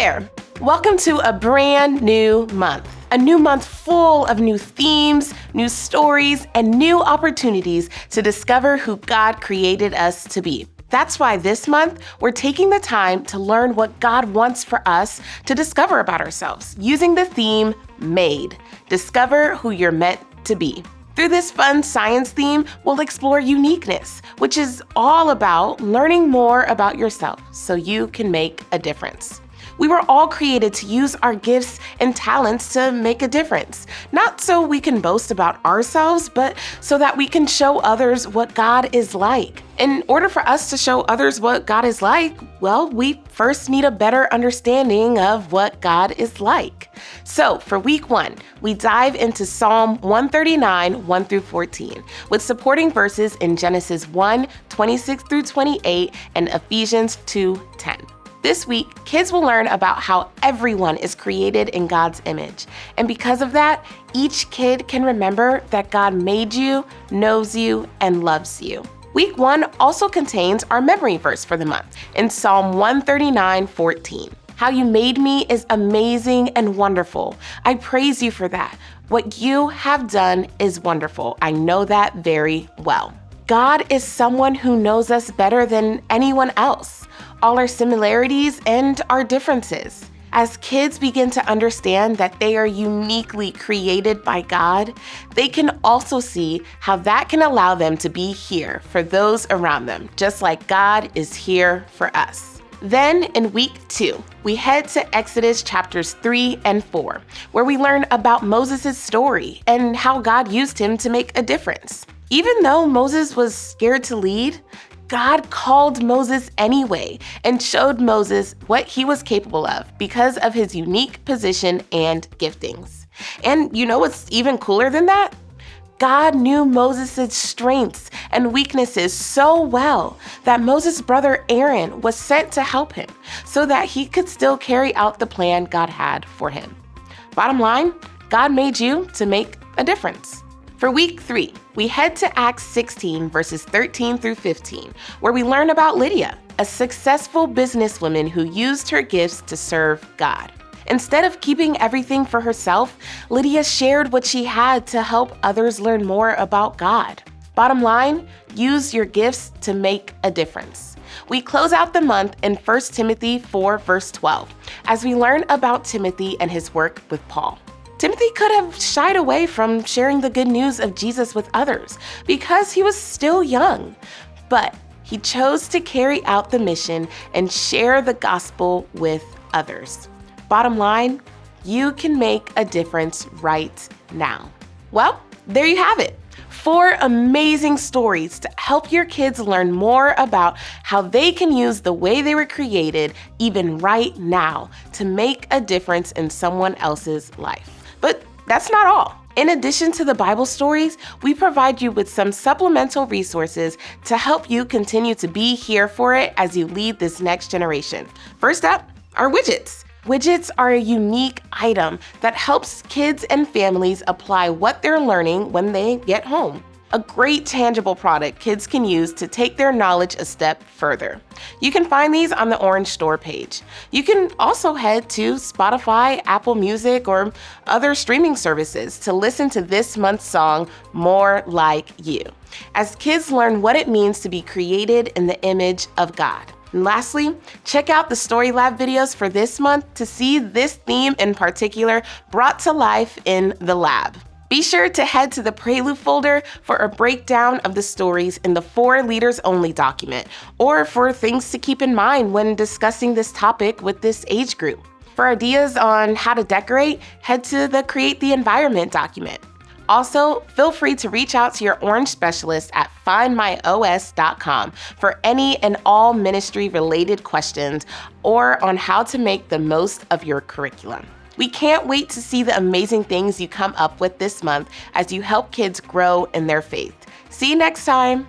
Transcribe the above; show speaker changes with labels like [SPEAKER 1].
[SPEAKER 1] there! Welcome to a brand new month. A new month full of new themes, new stories, and new opportunities to discover who God created us to be. That's why this month, we're taking the time to learn what God wants for us to discover about ourselves, using the theme Made. Discover who you're meant to be. Through this fun science theme, we'll explore uniqueness, which is all about learning more about yourself so you can make a difference. We were all created to use our gifts and talents to make a difference, not so we can boast about ourselves, but so that we can show others what God is like. In order for us to show others what God is like, well, we first need a better understanding of what God is like. So for week 1, we dive into Psalm 139, 1 through 14, with supporting verses in Genesis 1, 26 through 28, and Ephesians 2, 10. This week, kids will learn about how everyone is created in God's image. And because of that, each kid can remember that God made you, knows you, and loves you. Week 1 also contains our memory verse for the month in Psalm 139, 14. How you made me is amazing and wonderful. I praise you for that. What you have done is wonderful. I know that very well. God is someone who knows us better than anyone else, all our similarities and our differences. As kids begin to understand that they are uniquely created by God, they can also see how that can allow them to be here for those around them, just like God is here for us. Then in week 2, we head to Exodus chapters 3 and 4, where we learn about Moses' story and how God used him to make a difference. Even though Moses was scared to lead, God called Moses anyway and showed Moses what he was capable of because of his unique position and giftings. And you know what's even cooler than that? God knew Moses' strengths and weaknesses so well that Moses' brother Aaron was sent to help him so that he could still carry out the plan God had for him. Bottom line, God made you to make a difference. For week 3, we head to Acts 16, verses 13 through 15, where we learn about Lydia, a successful businesswoman who used her gifts to serve God. Instead of keeping everything for herself, Lydia shared what she had to help others learn more about God. Bottom line, use your gifts to make a difference. We close out the month in 1 Timothy 4, verse 12, as we learn about Timothy and his work with Paul. Timothy could have shied away from sharing the good news of Jesus with others because he was still young, but he chose to carry out the mission and share the gospel with others. Bottom line, you can make a difference right now. Well, there you have it. 4 amazing stories to help your kids learn more about how they can use the way they were created, even right now, to make a difference in someone else's life. But that's not all. In addition to the Bible stories, we provide you with some supplemental resources to help you continue to be here for it as you lead this next generation. First up, are widgets. Widgets are a unique item that helps kids and families apply what they're learning when they get home. A great tangible product kids can use to take their knowledge a step further. You can find these on the Orange Store page. You can also head to Spotify, Apple Music, or other streaming services to listen to this month's song, More Like You, as kids learn what it means to be created in the image of God. And lastly, check out the Story Lab videos for this month to see this theme in particular brought to life in the lab. Be sure to head to the Prelude folder for a breakdown of the stories in the 4 Leaders Only document, or for things to keep in mind when discussing this topic with this age group. For ideas on how to decorate, head to the Create the Environment document. Also, feel free to reach out to your Orange specialist at findmyos.com for any and all ministry-related questions or on how to make the most of your curriculum. We can't wait to see the amazing things you come up with this month as you help kids grow in their faith. See you next time.